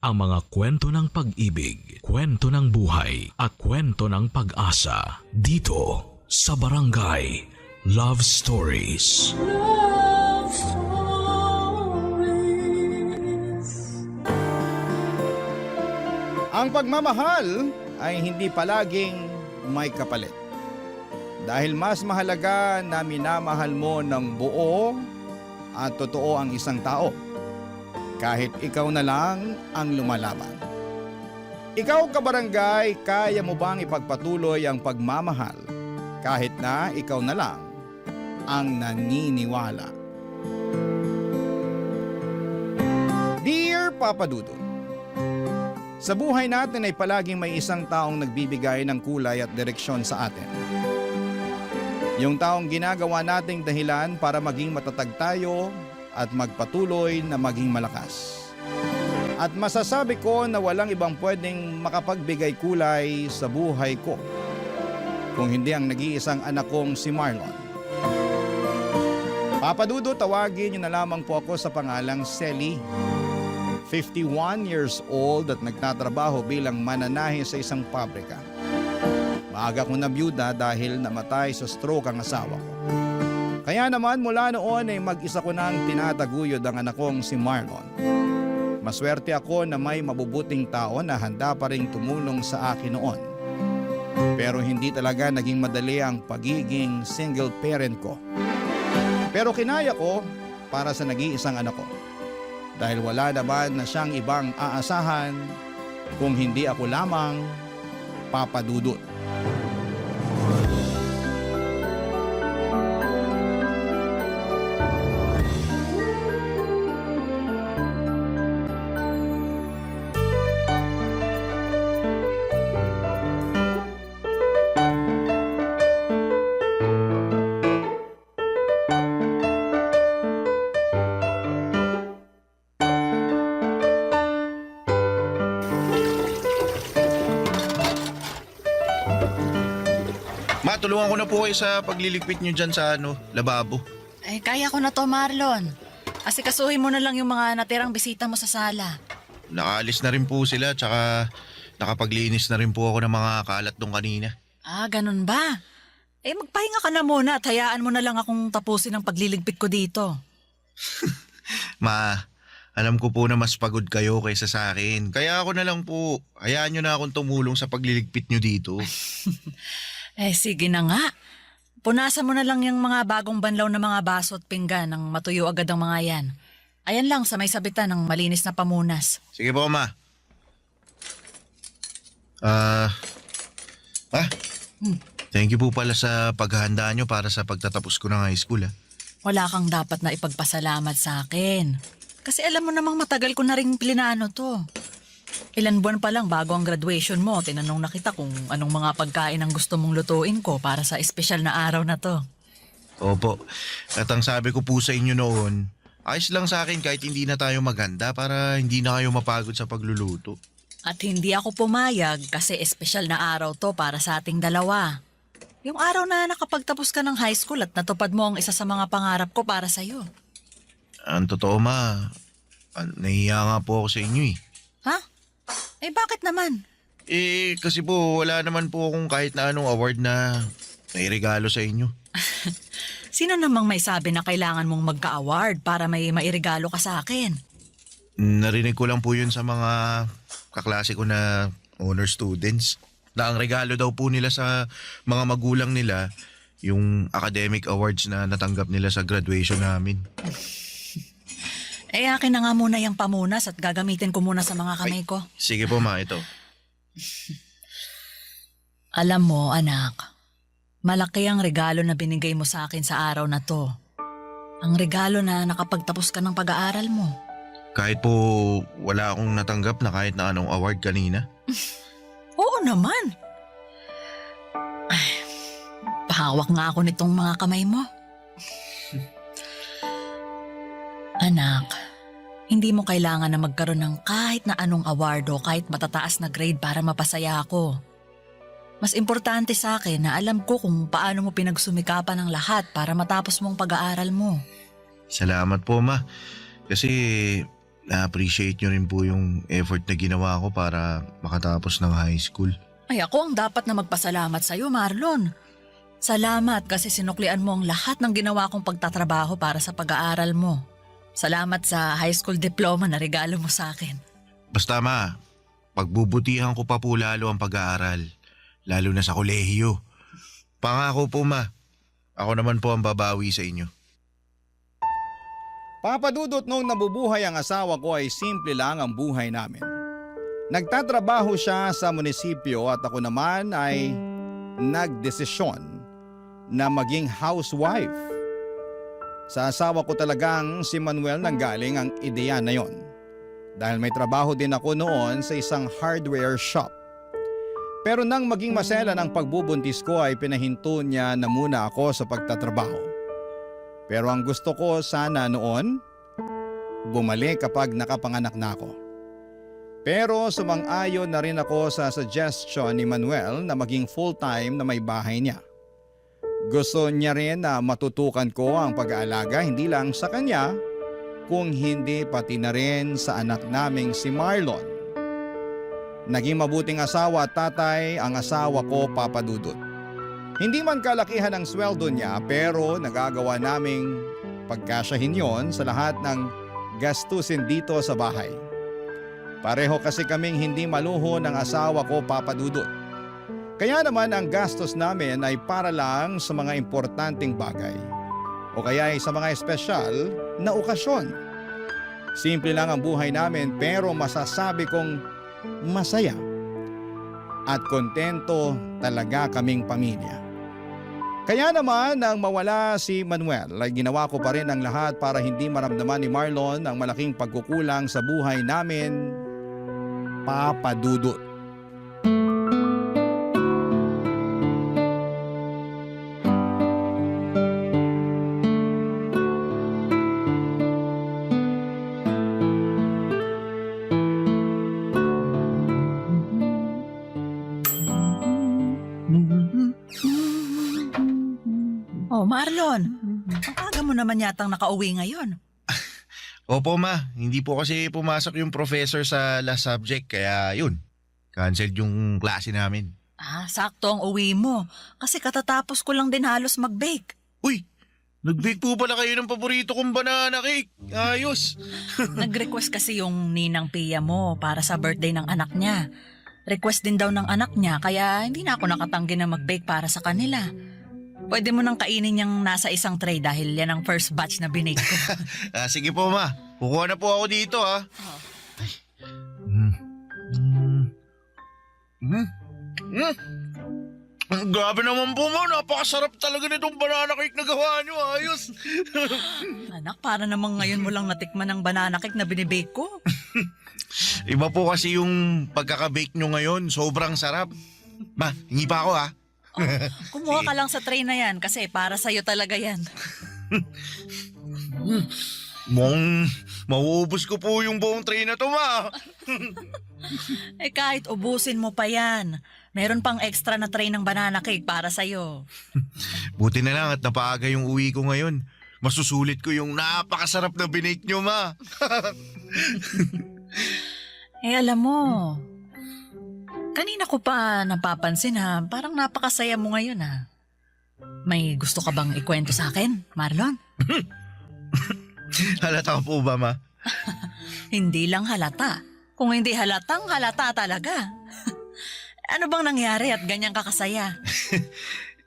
ang mga kwento ng pag-ibig, kwento ng buhay at kwento ng pag-asa dito sa Barangay Love Stories. Love Stories. Ang pagmamahal ay hindi palaging may kapalit. Dahil mas mahalaga na minamahal mo ng buo at totoo ang isang tao. Kahit ikaw na lang ang lumalaban. Ikaw kabarangay, kaya mo bang ipagpatuloy ang pagmamahal kahit na ikaw na lang ang naniniwala? Dear Papa Dudut, sa buhay natin ay palaging may isang taong nagbibigay ng kulay at direksyon sa atin. Yung taong ginagawa nating dahilan para maging matatag tayo at magpatuloy na maging malakas. At masasabi ko na walang ibang pwedeng makapagbigay kulay sa buhay ko kung hindi ang nag-iisang anak kong si Marlon. Papa Dudo, tawagin niyo na lamang po ako sa pangalang Selly. 51 years old at nagtatrabaho bilang mananahe sa isang pabrika. Maaga kong nabiyuda dahil namatay sa stroke ang asawa ko. Kaya naman mula noon ay mag-isa ko nang tinataguyod ang anak kong si Marlon. Maswerte ako na may mabubuting tao na handa pa ring tumulong sa akin noon. Pero hindi talaga naging madali ang pagiging single parent ko. Pero kinaya ko para sa nag-iisang anak ko. Dahil wala naman na siyang ibang aasahan kung hindi ako lamang, Papa Dudut. Ma, tulungan ko na po kayo sa pagliligpit nyo dyan sa lababo. Ay, kaya ko na to, Marlon. Asikasuhin mo na lang yung mga natirang bisita mo sa sala. Nakaalis na rin po sila, tsaka nakapaglinis na rin po ako ng mga kalat doon kanina. Ah, ganun ba? Eh, magpahinga ka na muna at hayaan mo na lang akong tapusin ang pagliligpit ko dito. Ma, alam ko po na mas pagod kayo kaysa sa akin. Kaya ako na lang po, hayaan nyo na akong tumulong sa pagliligpit nyo dito. Eh, sige na nga. Punasan mo na lang yung mga bagong banlaw na mga baso at pinggan nang matuyo agad ang mga yan. Ayan lang sa may sabitan ng malinis na pamunas. Sige po, Ma. Thank you po pala sa paghahanda nyo para sa pagtatapos ko ng high school. Wala kang dapat na ipagpasalamat sa akin. Kasi alam mo namang matagal ko na rin plinano to. Ilan buwan pa lang bago ang graduation mo, tinanong na kita kung anong mga pagkain ang gusto mong lutuin ko para sa espesyal na araw na to. Opo. At ang sabi ko po sa inyo noon, ayos lang sa akin kahit hindi na tayo maganda para hindi na kayo mapagod sa pagluluto. At hindi ako pumayag kasi espesyal na araw to para sa ating dalawa. Yung araw na nakapagtapos ka ng high school at natupad mo ang isa sa mga pangarap ko para sa'yo. Ang totoo, Ma, nahihiya nga po ako sa inyo eh. Ha? Eh bakit naman? Eh, kasi po wala naman po akong kahit na anong award na nairegalo sa inyo. Sino namang may sabi na kailangan mong magka-award para may mairegalo ka sa akin? Narinig ko lang po yun sa mga kaklase ko na honor students. Na ang regalo daw po nila sa mga magulang nila, yung academic awards na natanggap nila sa graduation namin. Eh akin na nga muna yung pamunas at gagamitin ko muna sa mga kamay ko. Sige po, Ma, ito. Alam mo, anak, malaki ang regalo na binigay mo sa akin sa araw na to. Ang regalo na nakapagtapos ka ng pag-aaral mo. Kahit po wala akong natanggap na kahit na anong award kanina. Oo naman. Ay, pahawak nga ako nitong mga kamay mo. Anak, hindi mo kailangan na magkaroon ng kahit na anong award o kahit matataas na grade para mapasaya ako. Mas importante sa akin na alam ko kung paano mo pinagsumikapan ang lahat para matapos mong pag-aaral mo. Salamat po, Ma. Kasi na-appreciate nyo rin po yung effort na ginawa ko para makatapos ng high school. Ay ako ang dapat na magpasalamat sa'yo, Marlon. Salamat kasi sinuklian mo ang lahat ng ginawa kong pagtatrabaho para sa pag-aaral mo. Salamat sa high school diploma na regalo mo sa akin. Basta ma, pagbubutihan ko pa po lalo ang pag-aaral, lalo na sa kolehiyo. Pangako po ma, ako naman po ang babawi sa inyo. Papadudot nung nabubuhay ang asawa ko ay simple lang ang buhay namin. Nagtatrabaho siya sa munisipyo at ako naman ay nagdesisyon na maging housewife. Sa asawa ko talagang si Manuel nanggaling ang ideya na yon. Dahil may trabaho din ako noon sa isang hardware shop. Pero nang maging maselan ang pagbubuntis ko ay pinahinto niya na muna ako sa pagtatrabaho. Pero ang gusto ko sana noon, bumalik kapag nakapanganak na ako. Pero sumang-ayon na rin ako sa suggestion ni Manuel na maging full-time na may bahay niya. Gusto niya rin na matutukan ko ang pag-aalaga hindi lang sa kanya, kung hindi pati na rin sa anak naming si Marlon. Naging mabuting asawa at tatay ang asawa ko, Papa Dudut. Hindi man kalakihan ang sweldo niya pero nagagawa naming pagkasyahin yon sa lahat ng gastusin dito sa bahay. Pareho kasi kaming hindi maluho ng asawa ko, Papa Dudut. Kaya naman ang gastos namin ay para lang sa mga importanteng bagay o kaya ay sa mga espesyal na okasyon. Simple lang ang buhay namin pero masasabi kong masaya at kontento talaga kaming pamilya. Kaya naman nang mawala si Manuel ay ginawa ko pa rin ang lahat para hindi maramdaman ni Marlon ang malaking pagkukulang sa buhay namin, Papa Dudut. Oh, Marlon, ang aga mo naman yatang nakauwi ngayon. Opo ma, hindi po kasi pumasok yung professor sa last subject kaya yun, cancelled yung klase namin. Ah, sakto ang uwi mo. Kasi katatapos ko lang din halos mag-bake. Uy, nag-bake po pala kayo ng paborito kong banana cake. Ayos. Nag-request kasi yung ninang Pia mo para sa birthday ng anak niya. Request din daw ng anak niya kaya hindi na ako nakatanggi na mag-bake para sa kanila. Pwede mo nang kainin yung nasa isang tray dahil yan ang first batch na binake ko. Sige po ma, kukuha na po ako dito ha. Grabe naman po ma, napakasarap talaga nitong banana cake na gawa nyo. Ayos. Anak, para namang ngayon mo lang natikman ang banana cake na binibake ko. Iba po kasi yung pagkaka-bake nyo ngayon, sobrang sarap. Ma, hingi pa ako ha. Kumuha ka lang sa tray na yan kasi para sa'yo talaga yan. Mauubos ko po yung buong tray na to ma. Eh kahit ubusin mo pa yan, meron pang extra na tray ng banana cake para sa'yo. Buti na lang at napaaga yung uwi ko ngayon. Masusulit ko yung napakasarap na binake nyo ma. Eh alam mo, kanina ko pa napapansin ha, parang napakasaya mo ngayon ha. May gusto ka bang ikwento sa akin, Marlon? Halata po ba ma? Hindi lang halata. Kung hindi halatang halata talaga. Ano bang nangyari at ganyan kakasaya?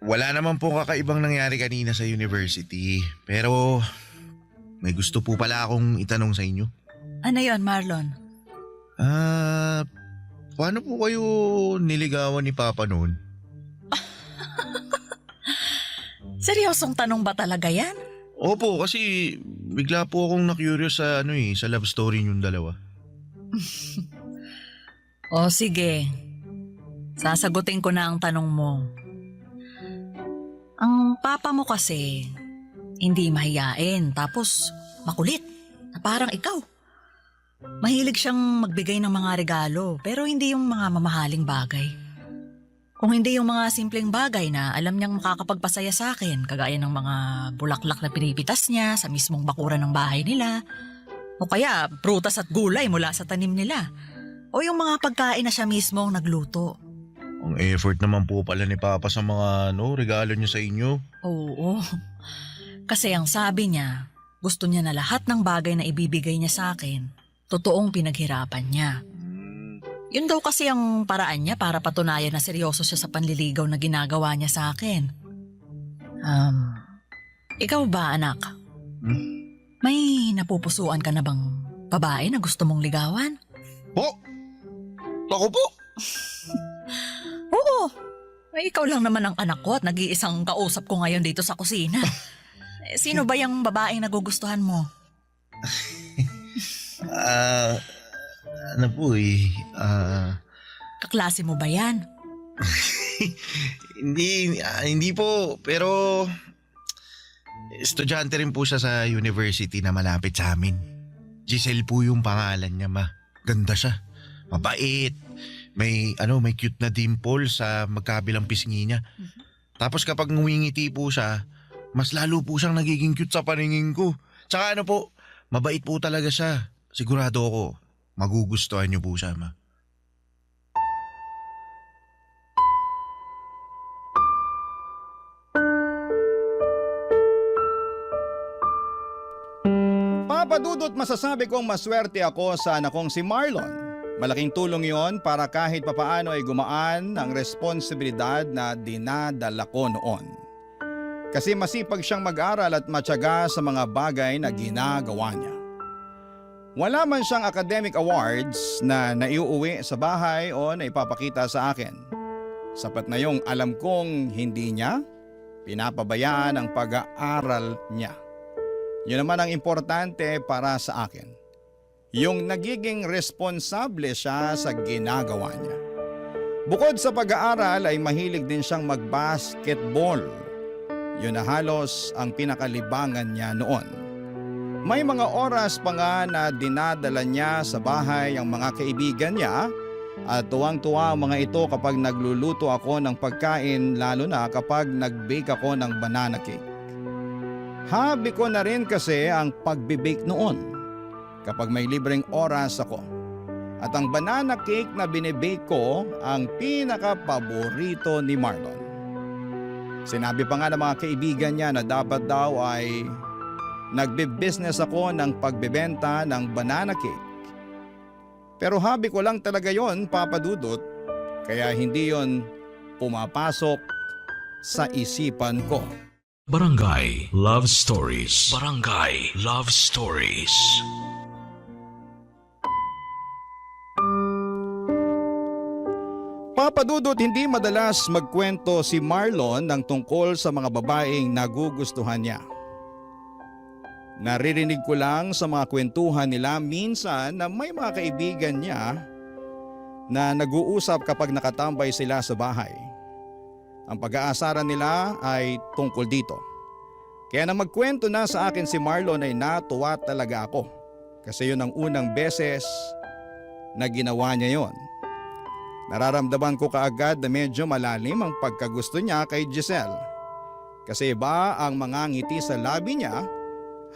Wala naman po kakaibang nangyari kanina sa university. Pero may gusto po pala akong itanong sa inyo. Ano yon, Marlon? Paano po kayo niligawan ni Papa noon? Seryosong tanong ba talaga yan? Opo, kasi bigla po akong na-curious sa sa love story niyong dalawa. O sige, sasagutin ko na ang tanong mo. Ang papa mo kasi, hindi mahiyain tapos makulit, na parang ikaw. Mahilig siyang magbigay ng mga regalo pero hindi yung mga mamahaling bagay. Kung hindi yung mga simpleng bagay na alam niyang makakapagpasaya sa akin, kagaya ng mga bulaklak na pinipitas niya sa mismong bakuran ng bahay nila, O kaya prutas at gulay mula sa tanim nila. O yung mga pagkain na siya mismo ang nagluto. Ang effort naman po pala ni Papa sa mga regalo niya sa inyo. Oo. Kasi ang sabi niya, gusto niya na lahat ng bagay na ibibigay niya sa akin, totoong pinaghirapan niya. Yun daw kasi ang paraan niya para patunayan na seryoso siya sa panliligaw na ginagawa niya sa akin. Ikaw ba, anak? May napupusuan ka na bang babae na gusto mong ligawan? Po? Ako po? Oo. Ay, ikaw lang naman ang anak ko at nag-iisang kausap ko ngayon dito sa kusina. Sino ba yung babaeng nagugustuhan mo? Ano po Kaklase mo ba yan? hindi po, pero estudyante rin po siya sa university na malapit sa amin. Giselle po yung pangalan niya, ma. Ganda siya. Mabait. May cute na dimple sa magkabilang pisngi niya. Tapos kapag ngumingiti po siya, mas lalo po siyang nagiging cute sa paningin ko. Tsaka mabait po talaga siya. Sigurado ako, magugustuhan niyo po siya, ma. Papadudot masasabi kong maswerte ako sa anak kong si Marlon. Malaking tulong yon para kahit papaano ay gumaan ang responsibilidad na dinadala ko noon. Kasi masipag siyang mag-aral at matyaga sa mga bagay na ginagawa niya. Wala man siyang academic awards na naiuuwi sa bahay o naipapakita sa akin. Sapat na yung alam kong hindi niya pinapabayaan ang pag-aaral niya. Yun naman ang importante para sa akin. Yung nagiging responsable siya sa ginagawa niya. Bukod sa pag-aaral ay mahilig din siyang mag-basketball. Yun na halos ang pinakalibangan niya noon. May mga oras pa nga na dinadala niya sa bahay ang mga kaibigan niya at tuwang-tuwa ang mga ito kapag nagluluto ako ng pagkain, lalo na kapag nag-bake ako ng banana cake. Hobby ko na rin kasi ang pagbe-bake noon kapag may libreng oras ako. At ang banana cake na binibake ko ang pinaka-paborito ni Marlon. Sinabi pa nga ng mga kaibigan niya na dapat daw ay nagbe-business ako ng pagbebenta ng banana cake. Pero hobby ko lang talaga yon, Papa Dudut, kaya hindi yon pumapasok sa isipan ko. Barangay Love Stories. Barangay Love Stories. Papadudot, hindi madalas magkwento si Marlon ng tungkol sa mga babaeng nagugustuhan niya. Naririnig ko lang sa mga kwentuhan nila minsan na may mga kaibigan niya na nag-uusap kapag nakatambay sila sa bahay. Ang pag-aasaran nila ay tungkol dito. Kaya nang magkwento na sa akin si Marlon ay natuwa talaga ako. Kasi yun ang unang beses na ginawa niya yon. Nararamdaman ko kaagad na medyo malalim ang pagkagusto niya kay Giselle. Kasi iba ang mga ngiti sa labi niya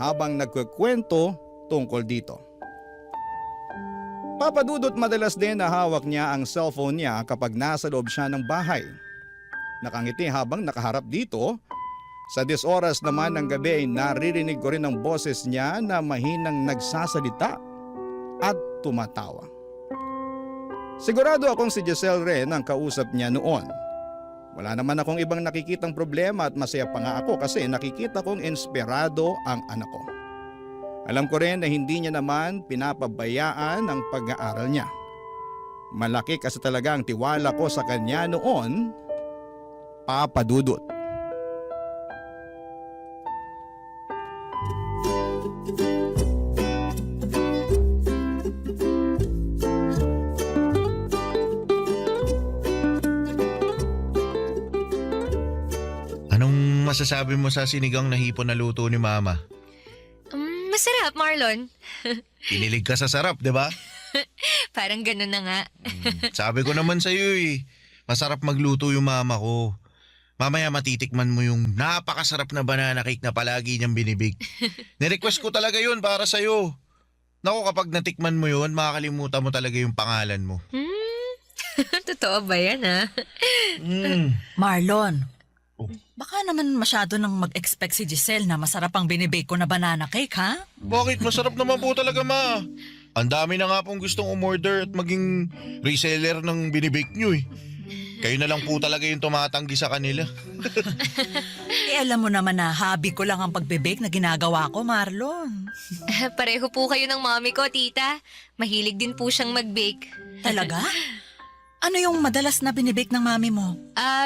habang nagkukwento tungkol dito. Papadudot, madalas din na hawak niya ang cellphone niya kapag nasa loob siya ng bahay. Nakangiti habang nakaharap dito. Sa 10 oras naman ng gabi ay naririnig ko rin ang boses niya na mahinang nagsasalita at tumatawa. Sigurado akong si Giselle rin ang kausap niya noon. Wala naman akong ibang nakikitang problema at masaya pa nga ako kasi nakikita kong inspirado ang anak ko. Alam ko rin na hindi niya naman pinapabayaan ang pag-aaral niya. Malaki kasi talaga ang tiwala ko sa kanya noon, Papa Dudut. Anong masasabi mo sa sinigang na hipon na luto ni Mama? Masarap, Marlon. Kinilig ka sa sarap, di ba? Parang ganun na nga. Sabi ko naman sa'yo masarap magluto yung mama ko. Mamaya matitikman mo yung napakasarap na banana cake na palagi niyang binibig. Nirequest ko talaga yun para sa'yo. Naku, kapag natikman mo yun, makakalimutan mo talaga yung pangalan mo. Totoo ba yan, ha? Marlon, Oh. baka naman masyado nang mag-expect si Giselle na masarap ang binibake ko na banana cake, ha? Bakit? Masarap naman po talaga, ma. Ang dami na nga pong gustong umorder at maging reseller ng binibake nyo eh. Kayo na lang po talaga yung tumatanggi sa kanila. Alam mo naman na hobby ko lang ang pagbe-bake na ginagawa ko, Marlon. Pareho po kayo ng mommy ko, tita. Mahilig din po siyang mag-bake. Talaga? Ano yung madalas na binibake ng mami mo?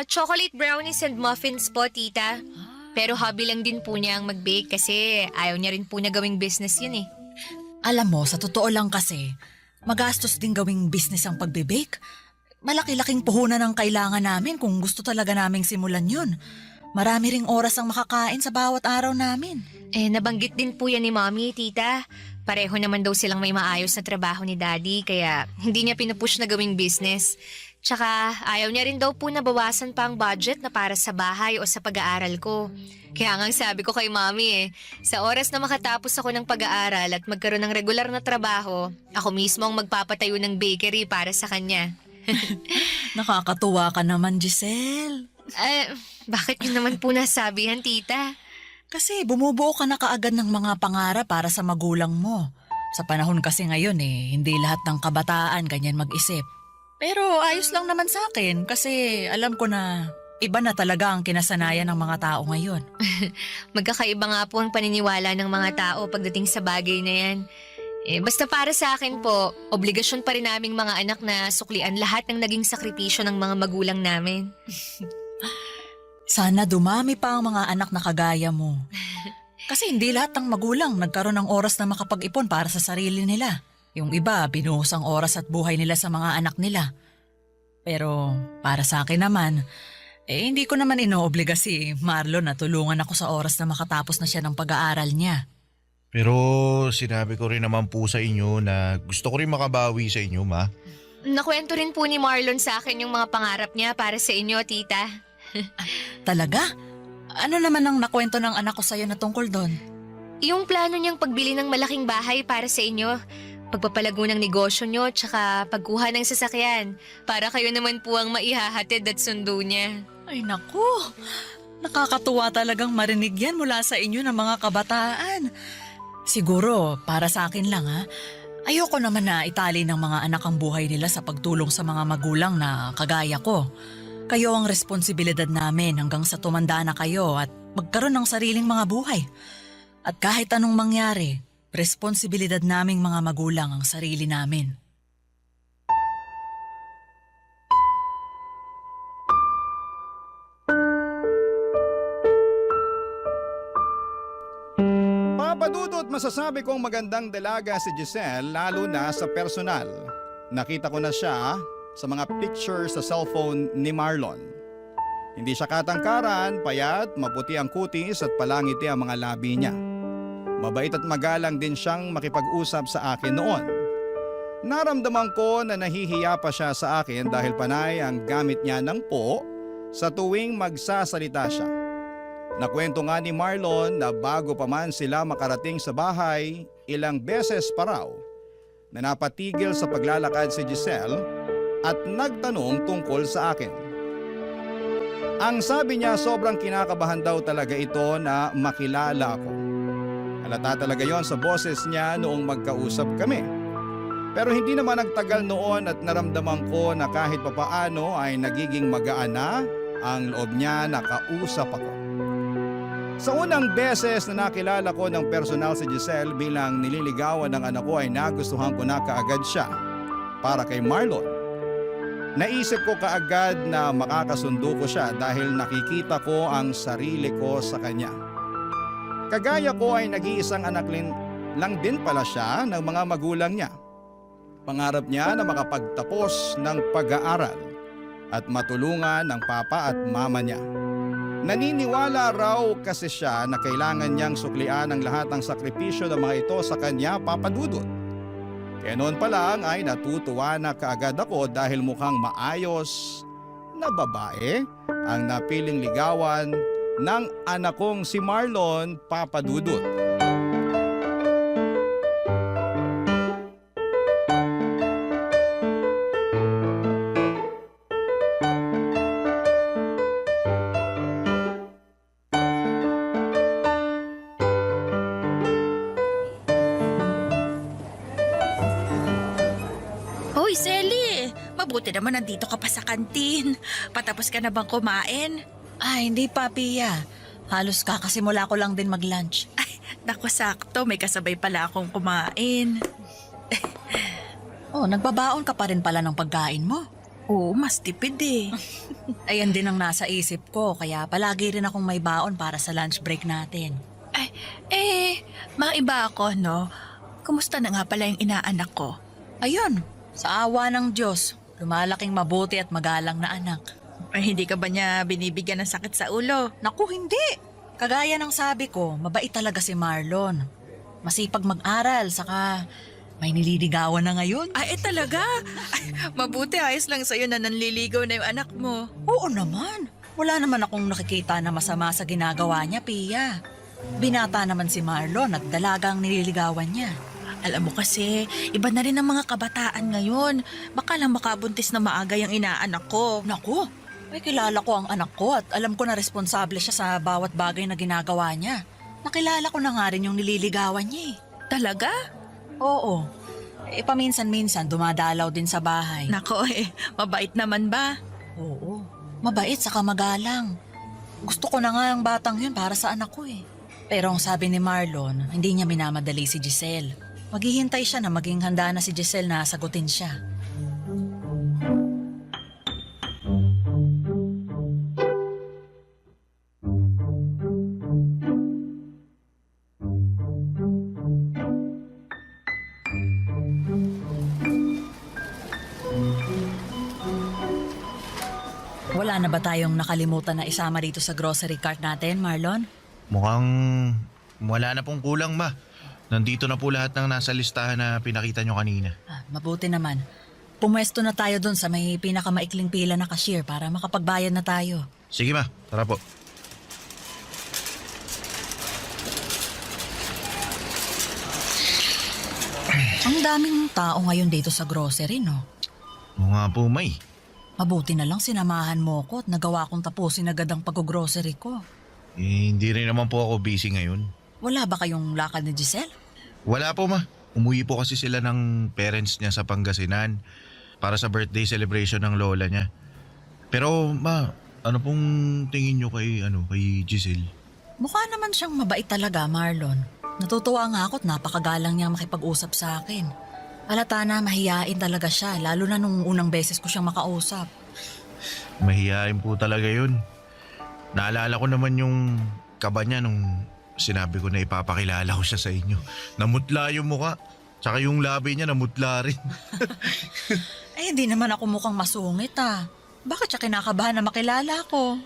Chocolate brownies and muffins po, tita. Pero hobby lang din po niya ang mag-bake kasi ayaw niya rin po na gawing business yun eh. Alam mo, sa totoo lang kasi, magastos din gawing business ang pagbe-bake. Malaki-laking puhunan ang kailangan namin kung gusto talaga naming simulan yun. Marami ring oras ang makakain sa bawat araw namin. Nabanggit din po yan ni mommy, tita. Pareho naman daw silang may maayos na trabaho ni daddy kaya hindi niya pinupush na gawing business. Tsaka ayaw niya rin daw po na bawasan pa ang budget na para sa bahay o sa pag-aaral ko. Kaya nga sabi ko kay mommy sa oras na makatapos ako ng pag-aaral at magkaroon ng regular na trabaho, ako mismo ang magpapatayo ng bakery para sa kanya. Nakakatuwa ka naman, Giselle. Bakit yun naman po nasabihan, tita? Kasi bumubuo ka na kaagad ng mga pangarap para sa magulang mo. Sa panahon kasi ngayon hindi lahat ng kabataan ganyan mag-isip. Pero ayos lang naman sa akin kasi alam ko na iba na talaga ang kinasanayan ng mga tao ngayon. Magkakaiba nga po ang paniniwala ng mga tao pagdating sa bagay na yan. Basta para sa akin po, obligasyon pa rin naming mga anak na suklian lahat ng naging sakripisyo ng mga magulang namin. Sana dumami pa ang mga anak na kagaya mo. Kasi hindi lahat ng magulang nagkaroon ng oras na makapag-ipon para sa sarili nila. Yung iba, binuhos ang oras at buhay nila sa mga anak nila. Pero para sa akin naman, hindi ko naman inoobliga si Marlon na tulungan ako sa oras na makatapos na siya ng pag-aaral niya. Pero sinabi ko rin naman po sa inyo na gusto ko rin makabawi sa inyo, ma. Nakwento rin po ni Marlon sa akin yung mga pangarap niya para sa inyo, tita. Talaga? Ano naman ang nakwento ng anak ko sa'yo na tungkol doon? Yung plano niyang pagbili ng malaking bahay para sa inyo, pagpapalago ng negosyo niyo, tsaka pagkuha ng sasakyan, para kayo naman po ang maihahatid at sundo niya. Ay naku, nakakatuwa talagang marinig yan mula sa inyo ng mga kabataan. Siguro, para sa akin lang ayoko naman na itali ng mga anak ang buhay nila sa pagtulong sa mga magulang na kagaya ko. Kayo ang responsibilidad namin hanggang sa tumanda na kayo at magkaroon ng sariling mga buhay. At kahit anong mangyari, responsibilidad naming mga magulang ang sarili namin. Papadudot masasabi kong magandang dalaga si Giselle lalo na sa personal. Nakita ko na siya sa mga pictures sa cellphone ni Marlon. Hindi siya katangkaran, payat, maputi ang kutis at palangiti ang mga labi niya. Mabait at magalang din siyang makipag-usap sa akin noon. Naramdaman ko na nahihiya pa siya sa akin dahil panay ang gamit niya ng po sa tuwing magsasalita siya. Nakwento nga ni Marlon na bago pa man sila makarating sa bahay, ilang beses pa raw na napatigil sa paglalakad si Giselle at nagtanong tungkol sa akin. Ang sabi niya sobrang kinakabahan daw talaga ito na makilala ako. Halata talaga yon sa boses niya noong magkausap kami. Pero hindi naman nagtagal noon at naramdaman ko na kahit papaano ay nagiging magaan na ang loob niya na kausap ako. Sa unang beses na nakilala ko ng personal si Giselle bilang nililigawan ng anak ko ay nagustuhan ko na kaagad siya para kay Marlon. Naisip ko kaagad na makakasundo ko siya dahil nakikita ko ang sarili ko sa kanya. Kagaya ko ay nag-iisang anak lang din pala siya ng mga magulang niya. Pangarap niya na makapagtapos ng pag-aaral at matulungan ng papa at mama niya. Naniniwala raw kasi siya na kailangan niyang suklian ang lahat ng sakripisyo ng mga ito sa kanya, Papa Dudut. Kaya noon pa lang ay natutuwa na kaagad ako dahil mukhang maayos na babae ang napiling ligawan ng anak kong si Marlon, Papa Dudut. Giselle, mabuti naman nandito ka pa sa kantin. Patapos ka na bang kumain? Ay, hindi pa, Pia. Halos kakasimula ko lang din mag-lunch. Ay, naku sakto, may kasabay pala akong kumain. Oh, nagbabaon ka pa rin pala ng pagkain mo. Oo, mas tipid eh. Ayan din ang nasa isip ko, kaya palagi rin akong may baon para sa lunch break natin. Ay, maiba ako, no? Kumusta na nga pala yung inaanak ko? Ayun, sa awa ng Diyos, lumalaking mabuti at magalang na anak. Ay, hindi ka ba niya binibigyan ng sakit sa ulo? Naku, hindi. Kagaya ng sabi ko, mabait talaga si Marlon. Masipag mag-aral, saka may nililigawan na ngayon. Ay, talaga? Ay, mabuti ayos lang sa'yo na nanliligaw na yung anak mo. Oo naman. Wala naman akong nakikita na masama sa ginagawa niya, Pia. Binata naman si Marlon at dalagang nililigawan niya. Alam mo kasi, iba na rin ang mga kabataan ngayon. Baka lang makabuntis na maaga yung inaanak ko. Naku, may kilala ko ang anak ko at alam ko na responsable siya sa bawat bagay na ginagawa niya. Nakilala ko na nga rin yung nililigawan niya eh. Talaga? Oo. Paminsan-minsan dumadalaw din sa bahay. Nako mabait naman ba? Oo. Mabait saka magalang. Gusto ko na nga ang batang yun para sa anak ko eh. Pero ang sabi ni Marlon, hindi niya minamadali si Giselle. Maghihintay siya na maging handa na si Giselle na sagutin siya. Wala na ba tayong nakalimutan na isama dito sa grocery cart natin, Marlon? Mukhang wala na pong kulang, ma. Nandito na po lahat ng nasa listahan na pinakita nyo kanina. Mabuti naman. Pumwesto na tayo dun sa may pinakamaikling pila na cashier para makapagbayad na tayo. Sige, ma. Tara po. Ang daming tao ngayon dito sa grocery, no? Oo nga po, may. Mabuti na lang sinamahan mo ko at nagawa kong tapusin agad ang pag-grocery ko. Hindi rin naman po ako busy ngayon. Wala ba kayong lakad ni Giselle? Wala po, ma. Umuwi po kasi sila ng parents niya sa Pangasinan para sa birthday celebration ng lola niya. Pero, ma, ano pong tingin nyo kay Giselle? Mukha naman siyang mabait talaga, Marlon. Natutuwa nga ako at napakagalang niyang makipag-usap sa akin. Halata na mahiyain talaga siya, lalo na nung unang beses ko siyang makausap. Mahihain po talaga yun. Naalala ko naman yung kaba niya nung sinabi ko na ipapakilala ko siya sa inyo. Namutla yung muka, tsaka yung labi niya namutla rin. Hindi naman ako mukhang masungit ah. Bakit siya kinakabahan na makilala ko?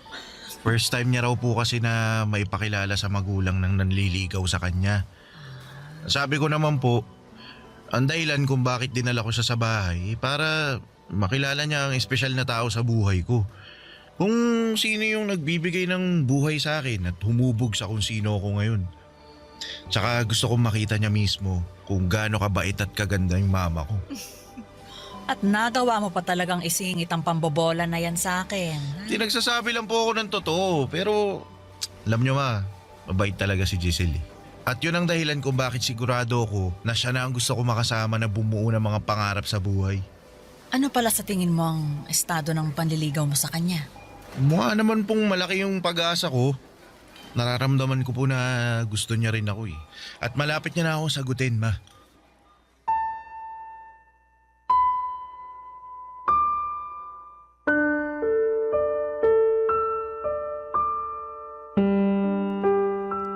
First time niya raw po kasi na maipakilala sa magulang ng nanliligaw sa kanya. Sabi ko naman po, ang dahilan kung bakit dinala ko siya sa bahay para makilala niya ang espesyal na tao sa buhay ko. Kung sino yung nagbibigay ng buhay sa akin at humubog sa kung sino ako ngayon. Tsaka gusto kong makita niya mismo kung gaano kabait at kaganda yung mama ko. At nagawa mo pa talagang isingit ang pambobola na yan sa akin. Nagsasabi lang po ako ng totoo pero alam niyo ma, mabait talaga si Giselle. At yun ang dahilan kung bakit sigurado ako na siya na ang gusto ko makasama na bumuo ng mga pangarap sa buhay. Ano pala sa tingin mo ang estado ng panliligaw mo sa kanya? Mukha naman pong malaki yung pag-asa ko. Nararamdaman ko po na gusto niya rin ako eh. At malapit niya na ako sagutin, ma.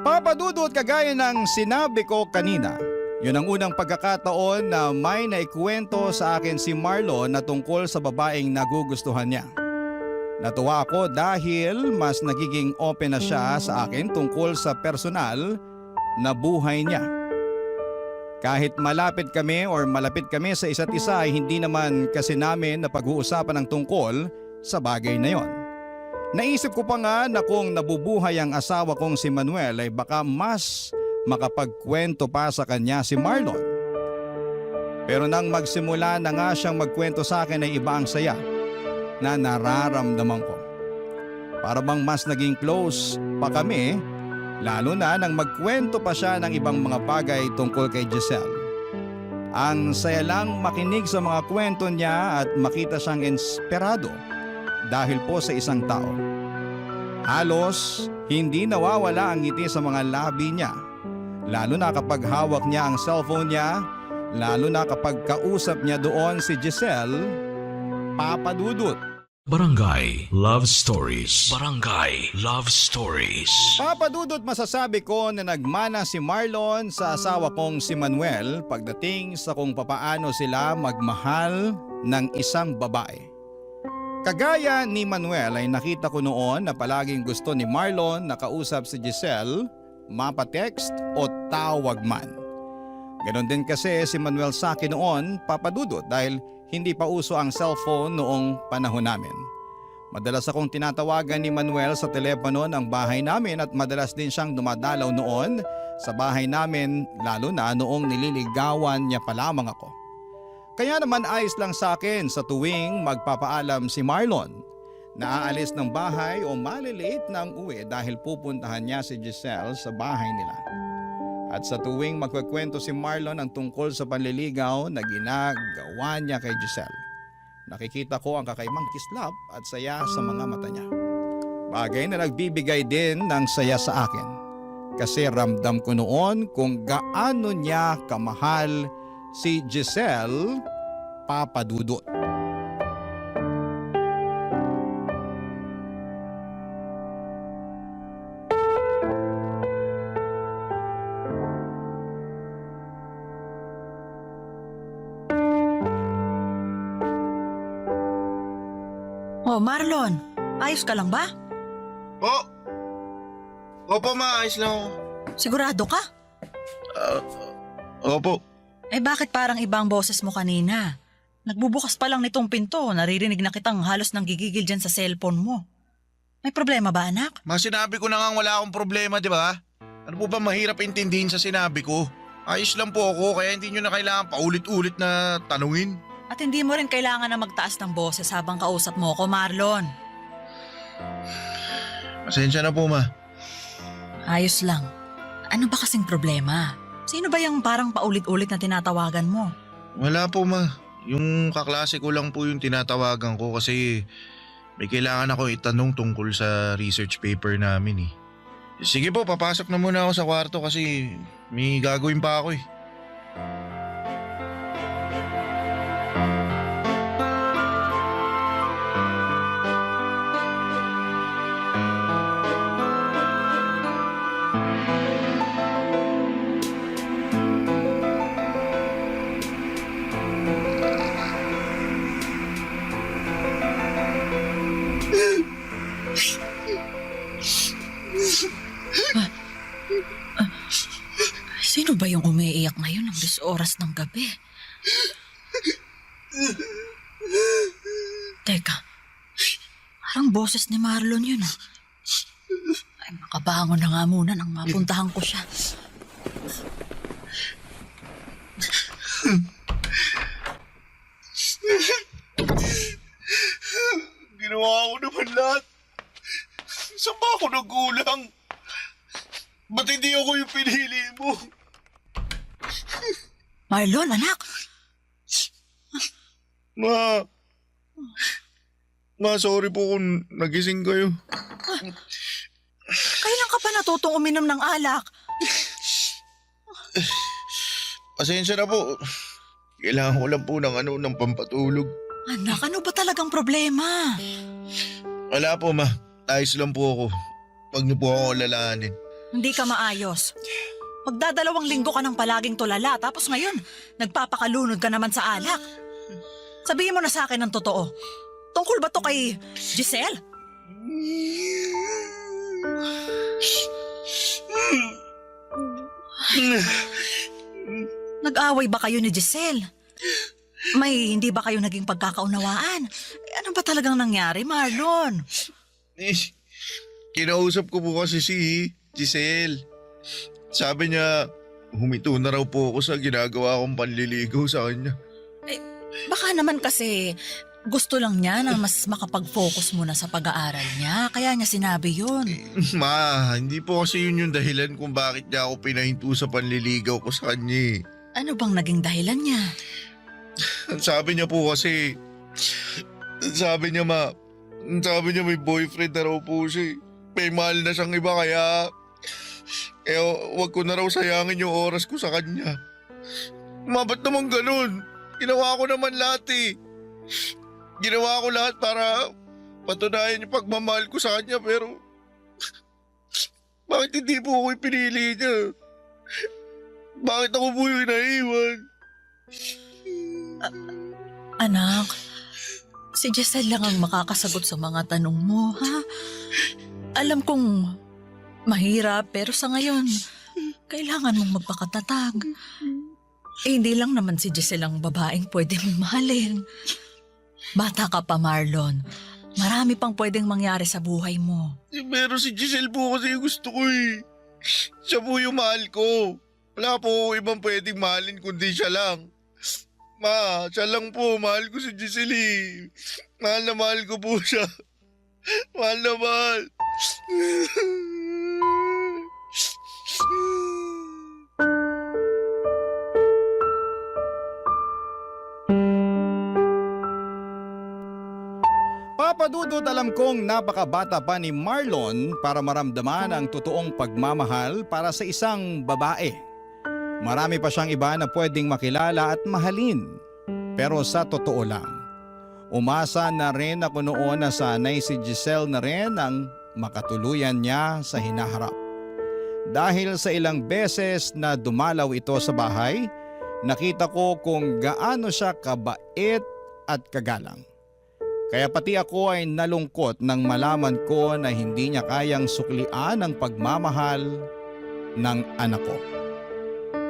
Papadudot kagaya ng sinabi ko kanina, yun ang unang pagkakataon na may naikwento sa akin si Marlon na tungkol sa babaeng nagugustuhan niya. Natuwa ako dahil mas nagiging open na siya sa akin tungkol sa personal na buhay niya. Kahit malapit kami sa isa't isa ay hindi naman kasi namin na pag-uusapan ang tungkol sa bagay na yon. Naisip ko pa nga na kung nabubuhay ang asawa kong si Manuel ay baka mas makapagkwento pa sa kanya si Marlon. Pero nang magsimula na nga siyang magkwento sa akin ay iba ang saya na nararamdaman ko. Para bang mas naging close pa kami, lalo na nang magkwento pa siya ng ibang mga bagay tungkol kay Giselle. Ang saya lang makinig sa mga kwento niya at makita siyang inspirado dahil po sa isang tao. Halos hindi nawawala ang ngiti sa mga labi niya, lalo na kapag hawak niya ang cellphone niya, lalo na kapag kausap niya doon si Giselle, Papa Dudut. Barangay Love Stories. Barangay Love Stories. Papa Dudut, masasabi ko na nagmana si Marlon sa asawa kong si Manuel pagdating sa kung papaano sila magmahal ng isang babae. Kagaya ni Manuel ay nakita ko noon na palaging gusto ni Marlon na kausap si Giselle, mapatext o tawag man. Ganon din kasi si Manuel sa akin noon, Papa Dudut, dahil hindi pa uso ang cellphone noong panahon namin. Madalas akong tinatawagan ni Manuel sa telepono ng bahay namin at madalas din siyang dumadalaw noon sa bahay namin, lalo na noong nililigawan niya pa lamang ako. Kaya naman ayos lang sa akin sa tuwing magpapaalam si Marlon na aalis ng bahay o malilate na ang uwi dahil pupuntahan niya si Giselle sa bahay nila. At sa tuwing magkukwento si Marlon ang tungkol sa panliligaw na ginagawa niya kay Giselle, nakikita ko ang kakaibang kislap at saya sa mga mata niya. Bagay na nagbibigay din ng saya sa akin kasi ramdam ko noon kung gaano niya kamahal si Giselle, Papa Dudut. Oh, Marlon, ayos ka lang ba? Opo, maayos lang ako. Sigurado ka? Opo. Eh bakit parang ibang boses mo kanina? Nagbubukas pa lang nitong pinto, naririnig na kitang halos nanggigigil dyan sa cellphone mo. May problema ba, anak? Sinabi ko na nga wala akong problema, di ba? Ano po ba mahirap intindihin sa sinabi ko? Ayos lang po ako, kaya hindi nyo na kailangan paulit-ulit na tanungin. At hindi mo rin kailangan na magtaas ng boses habang kausap mo ko, Marlon. Pasensya na po, ma. Ayos lang. Ano ba kasing problema? Sino ba yung parang paulit-ulit na tinatawagan mo? Wala po, ma. Yung kaklase ko lang po yung tinatawagan ko kasi may kailangan ako itanong tungkol sa research paper namin eh. Sige po, papasok na muna ako sa kwarto kasi may gagawin pa ako eh. Sino ba yung umiiyak ngayon ng 10 oras ng gabi? Teka, parang boses ni Marlon yun ah. Ay, makabangon na nga muna nang mapuntahan ko siya. Ginawa ko naman lahat. Saan ba ako nagulang? Ba't hindi ako yung pinili mo? Marlon, anak! Ma, sorry po kung nagising kayo. Kailan ka pa natutong uminom ng alak? Pasensya na po. Kailangan ko lang po ng pampatulog. Anak, ano ba talagang problema? Wala po, ma. Ayos lang po ako. Huwag niyo po ako lalahanin. Hindi ka maayos. Magdadalawang linggo ka ng palaging tulala, tapos ngayon, nagpapakalunod ka naman sa alak. Sabihin mo na sa akin ng totoo. Tungkol ba to kay Giselle? Nag-away ba kayo ni Giselle? May hindi ba kayo naging pagkakaunawaan? Ano ba talagang nangyari, Marlon? Kinausap ko po kasi si Giselle. Sabi niya, humito na raw po ako sa ginagawa kong panliligaw sa kanya. Baka naman kasi gusto lang niya na mas makapag-focus muna sa pag-aaral niya. Kaya niya sinabi yun. Ma, hindi po kasi yun yung dahilan kung bakit niya ako pinahinto sa panliligaw ko sa kanya. Ano bang naging dahilan niya? Sabi niya po kasi, sabi niya may boyfriend na raw po siya. May mahal na siyang iba kaya, wag ko na raw sayangin yung oras ko sa kanya. Ba't naman ganun? Ginawa ko naman lahat eh. Ginawa ko lahat para patunayan yung pagmamahal ko sa kanya pero bakit hindi po ako pinili niya? Bakit ako po yung naiwan? Anak, si Giselle lang ang makakasagot sa mga tanong mo, ha? Alam kong mahirap pero sa ngayon, kailangan mong magpakatatag. Hindi lang naman si Giselle ang babaeng pwede mong mahalin. Bata ka pa, Marlon. Marami pang pwedeng mangyari sa buhay mo. Pero si Giselle po kasi yung gusto ko eh. Siya po yung mahal ko. Wala po ibang pwedeng mahalin kundi siya lang. Ma, siya lang po. Mahal ko si Giselle eh. Mahal na mahal ko po siya. Mahal na mahal. Papadudod, alam kong napakabata pa ni Marlon para maramdaman ang totoong pagmamahal para sa isang babae. Marami pa siyang iba na pwedeng makilala at mahalin. Pero sa totoo lang, umasa na rin ako noon na sanay si Giselle na rin ang makatuluyan niya sa hinaharap. Dahil sa ilang beses na dumalaw ito sa bahay, nakita ko kung gaano siya kabait at kagalang. Kaya pati ako ay nalungkot nang malaman ko na hindi niya kayang suklian ang pagmamahal ng anak ko.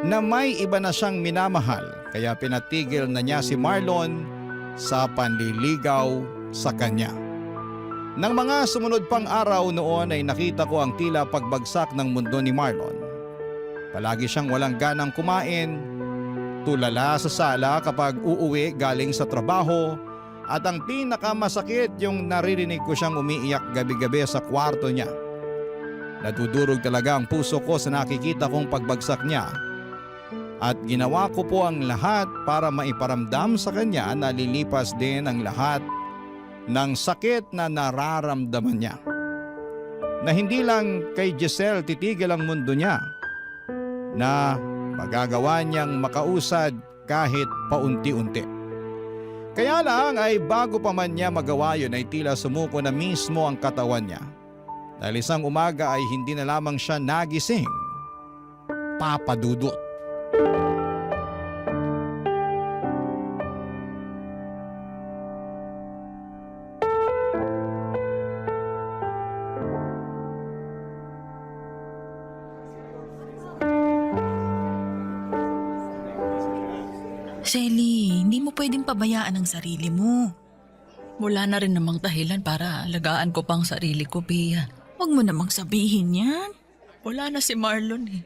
Na may iba na siyang minamahal kaya pinatigil na niya si Marlon sa panliligaw sa kanya. Nang mga sumunod pang araw noon ay nakita ko ang tila pagbagsak ng mundo ni Marlon. Palagi siyang walang ganang kumain, tulala sa sala kapag uuwi galing sa trabaho, at ang pinakamasakit yung naririnig ko siyang umiiyak gabi-gabi sa kwarto niya. Nadudurog talaga ang puso ko sa nakikita kong pagbagsak niya. At ginawa ko po ang lahat para maiparamdam sa kanya na lilipas din ang lahat ng sakit na nararamdaman niya. Na hindi lang kay Giselle titigil ang mundo niya, na magagawa niyang makausad kahit paunti-unti. Kaya lang ay bago pa man niya magawa yun ay tila sumuko na mismo ang katawan niya. Dahil isang umaga ay hindi na lamang siya nagising. Papadudot. Selly, hindi mo pwedeng pabayaan ang sarili mo. Wala na rin namang dahilan para alagaan ko pang sarili ko, Pia. Huwag mo namang sabihin yan. Wala na si Marlon eh.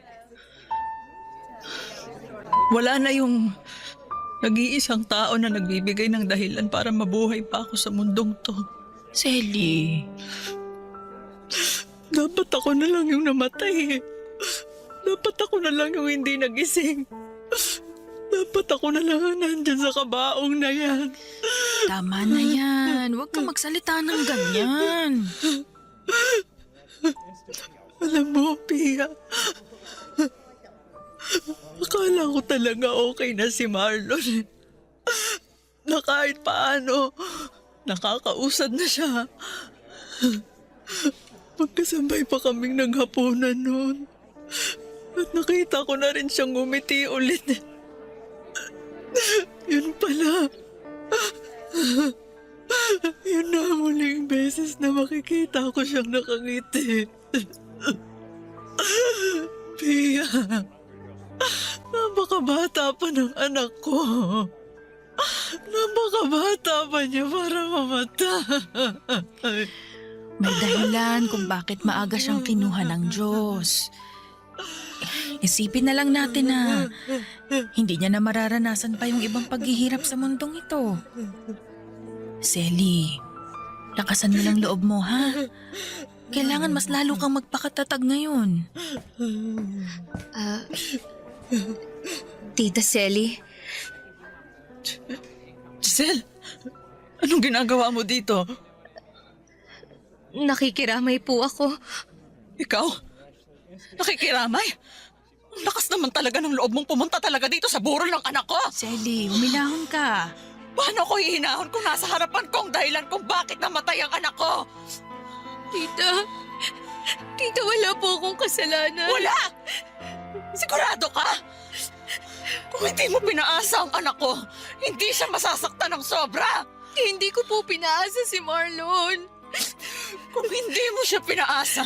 Wala na yung nag-iisang tao na nagbibigay ng dahilan para mabuhay pa ako sa mundong to. Selly, Dapat ako na lang yung namatay eh. Dapat ako na lang yung hindi nagising. Dapat ako na lang ang nandyan sa kabaong na yan. tama na yan. Huwag ka magsalita ng ganyan. Alam mo, Pia, akala ko talaga okay na si Marlon. Na kahit paano, nakakausad na siya. Magkasabay pa kaming naghapunan noon. At nakita ko na rin siyang ngumiti ulit. Yun pala. Yun na ang huling beses na makikita ko siyang nakangiti. Pia, napakabata pa ng anak ko. Napakabata pa niya para mamatay. May dahilan kung bakit maaga siyang kinuha ng Diyos. Isipin na lang natin na hindi niya na mararanasan pa yung ibang paghihirap sa mundong ito. Selly, lakasan mo lang loob mo, ha? Kailangan mas lalo kang magpakatatag ngayon. Tita Selly, Giselle, anong ginagawa mo dito? nakikiramay po ako. Ikaw? Nakikiramay? Ang lakas naman talaga ng loob mong pumunta talaga dito sa burol ng anak ko. Selly, huminahon ka. Paano ko hihinahon kung nasa harapan ko ang dahilan kung bakit namatay ang anak ko? Tita, wala po akong kasalanan. Wala! Sigurado ka? Kung hindi mo pinaasa ang anak ko, hindi siya masasaktan ng sobra. Hindi ko po pinaasa si Marlon. Kung hindi mo siya pinaasa,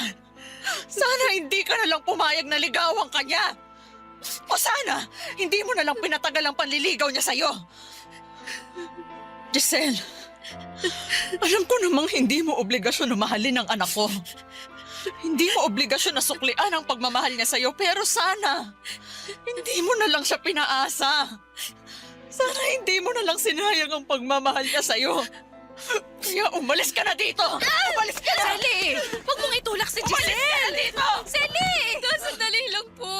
sana hindi ka na lang pumayag na ligawan ka niya. O sana, hindi mo na lang pinatagal ang panliligaw niya sa'yo. Giselle, alam ko namang hindi mo obligasyon na mahalin ang anak ko. Hindi mo obligasyon na suklian ang pagmamahal niya sa'yo, pero sana, hindi mo na lang siya pinaasa. Sana hindi mo na lang sinayang ang pagmamahal niya sa'yo. Kaya umalis ka na dito! Umalis ka na! Selly! Huwag mong itulak si Umalis Giselle! ka na dito! Selly! Sandali lang po.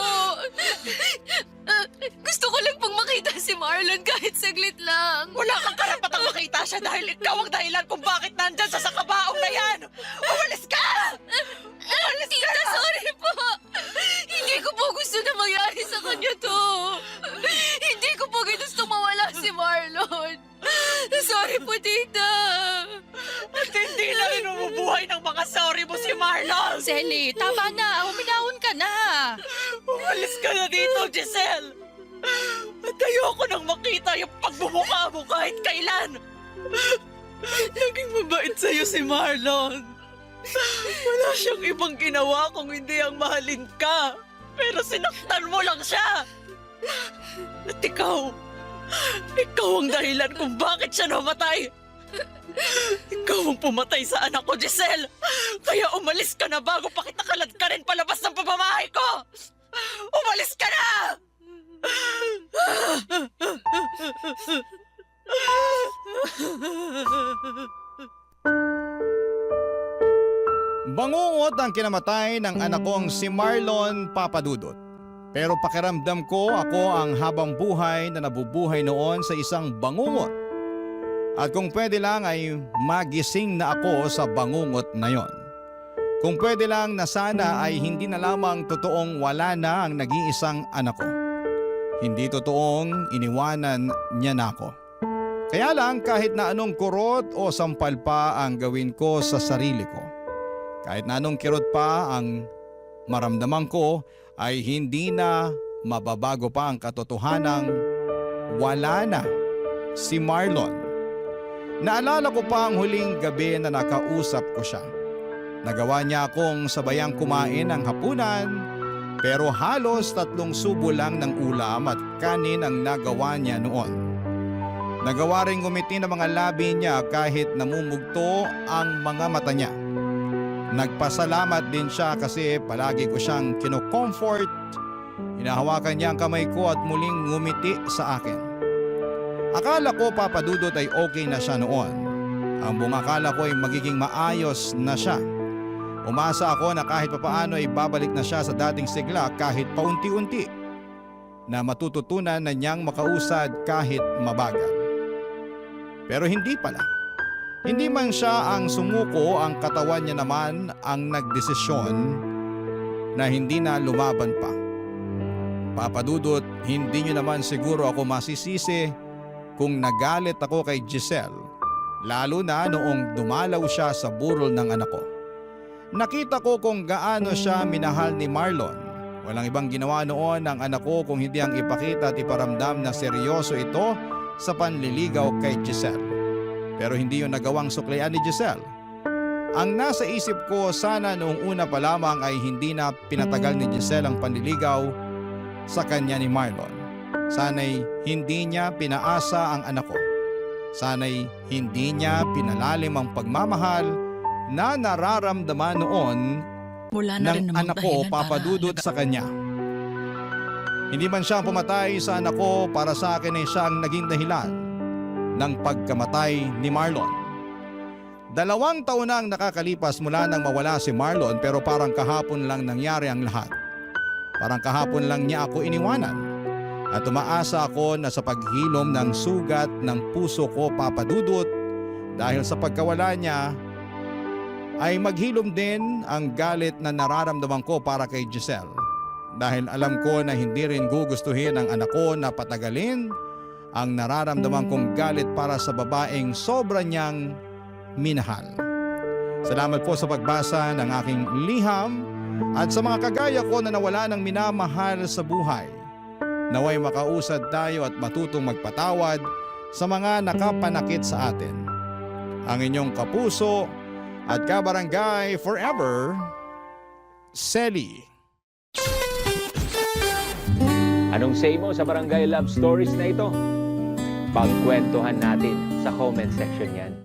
Gusto ko lang pong makita si Marlon kahit saglit lang. Wala kang karapatang makita siya dahil ikaw ang dahilan kung bakit nandyan sa sakabaong na yan! Umalis ka! Umalis ka Tita, na! sorry po. Hindi ko po gusto na mangyari sa kanya to. Hindi ko po gusto mawala si Marlon. Sorry po, Tita. At hindi na rin umubuhay ng mga sorry mo si Marlon! Selly, tama na. Huminahon ka na. Umalis ka na dito, Giselle! At ayoko nang makita yung pagmumukha mo kahit kailan! Naging mabait sa'yo si Marlon. Wala siyang ibang ginawa kung hindi ang mahalin ka. Pero sinaktan mo lang siya. At ikaw ang dahilan kung bakit siya namatay. Ikaw ang pumatay sa anak ko, Giselle. Kaya umalis ka na bago pa kita kaladkarin palabas ng pamamahay ko. Umalis ka na! Bangungot ang kinamatay ng anak kong si Marlon Papadudot. Pero pakiramdam ko ako ang habang buhay na nabubuhay noon sa isang bangungot. At kung pwede lang ay magising na ako sa bangungot na yon. Kung pwede lang na sana ay hindi na lamang totoong wala na ang nag-iisang anak ko. Hindi totoong iniwanan niya na ako. Kaya lang kahit na anong kurot o sampal pa ang gawin ko sa sarili ko. Kahit na anong kirot pa ang maramdaman ko ay hindi na mababago pa ang katotohanang wala na si Marlon. Naalala ko pa ang huling gabi na nakausap ko siya. Nagawa niya akong sabayang kumain ng hapunan pero halos 3 subo lang ng ulam at kanin ang nagawa niya noon. Nagawa rin ngumiti ng mga labi niya kahit namumugto ang mga mata niya. Nagpasalamat din siya kasi palagi ko siyang kino-comfort. Hinahawakan niya ang kamay ko at muling ngumiti sa akin. Akala ko Papadudot ay okay na siya noon. Ang buong akala ko ay magiging maayos na siya. Umasa ako na kahit papaano ay babalik na siya sa dating sigla kahit paunti-unti. Na matututunan na niyang makausad kahit mabagal. Pero hindi pala. Hindi man siya ang sumuko, ang katawan niya naman ang nagdesisyon na hindi na lumaban pa. Papadudot, hindi niyo naman siguro ako masisisi kung nagalit ako kay Giselle, lalo na noong dumalaw siya sa burol ng anak ko. Nakita ko kung gaano siya minahal ni Marlon. Walang ibang ginawa noon ng anak ko kung hindi ang ipakita at iparamdam na seryoso ito sa panliligaw kay Giselle. Pero hindi yun nagawang suklian ni Giselle. Ang nasa isip ko sana noong una pa lamang ay hindi na pinatagal ni Giselle ang panliligaw sa kanya ni Marlon. Sana'y hindi niya pinaasa ang anak ko. Sana'y hindi niya pinalalim ang pagmamahal na nararamdaman noon Wala na ng rin namang anak ko dahilan Papadudot sa kanya. Hindi man siya pumatay sa anak ko, para sa akin ay siya ang naging dahilan ng pagkamatay ni Marlon. 2 taon na ang nakakalipas mula nang mawala si Marlon pero parang kahapon lang nangyari ang lahat. Parang kahapon lang niya ako iniwanan. At umaasa ako na sa paghilom ng sugat ng puso ko, Papa Dudut, dahil sa pagkawala niya, ay maghilom din ang galit na nararamdaman ko para kay Giselle. Dahil alam ko na hindi rin gugustuhin ng anak ko na patagalin ang nararamdaman kong galit para sa babaeng sobra niyang minahal. Salamat po sa pagbasa ng aking liham at sa mga kagaya ko na nawala ng minamahal sa buhay. Naway makausad tayo at matutong magpatawad sa mga nakapanakit sa atin. Ang inyong kapuso at kabarangay forever, Selly. Anong say mo sa Barangay Love Stories na ito? Pagkwentuhan natin sa comment section yan.